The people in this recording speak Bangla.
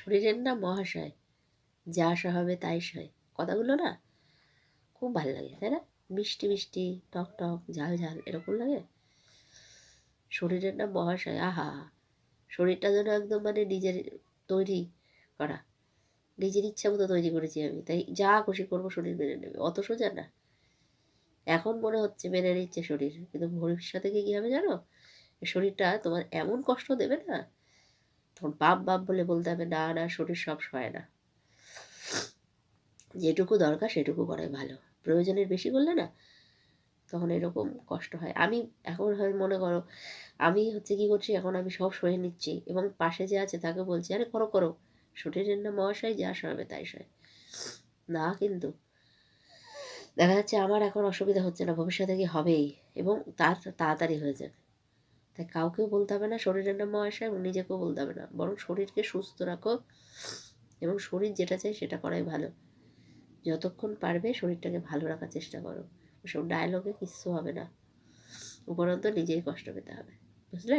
শরীরের নাম মহাশয়, যা আশা হবে তাই সয়। কথাগুলো না খুব ভালো লাগে, তাই না? মিষ্টি মিষ্টি, টক টক, ঝাল ঝাল, এরকম লাগে। শরীরের নাম মহাশয়, আহা, শরীরটা যেন একদম মানে নিজের তৈরি করা, নিজের ইচ্ছা মতো তৈরি করেছি আমি, তাই যা খুশি করবো শরীর মেনে নেবে। অত সোজা না। এখন মনে হচ্ছে মেনে নিচ্ছে শরীর, কিন্তু ভবিষ্যতে কী হবে জানো? শরীরটা তোমার এমন কষ্ট দেবে না, তখন বাপ বাপ বলে বলতে হবে না না, শরীর সব সয় না। যেটুকু দরকার সেটুকু করাই ভালো। প্রয়োজনের বেশি করলে না তখন এরকম কষ্ট হয়। আমি এখন হয় মনে করো, আমি হচ্ছে কী করছি, এখন আমি সব সয়ে নিচ্ছি এবং পাশে যে আছে তাকে বলছি আরে করো করো, শরীরের না মহাশয়, যা সহাবে তাই সয়। না, কিন্তু দেখা যাচ্ছে আমার এখন অসুবিধা হচ্ছে না, ভবিষ্যতে কি হবেই, এবং তার তাড়াতাড়ি হয়ে যাবে। তাই কাউকেও বলতে হবে না শরীরের নাম মহাশয়, এবং নিজেকেও বলতে হবে না, বরং শরীরকে সুস্থ রাখো এবং শরীর যেটা চাই সেটা করাই ভালো। যতক্ষণ পারবে শরীরটাকে ভালো রাখার চেষ্টা করো। ওসব ডায়লগে কিচ্ছু হবে না, উপরন্ত নিজেই কষ্ট পেতে হবে, বুঝলে?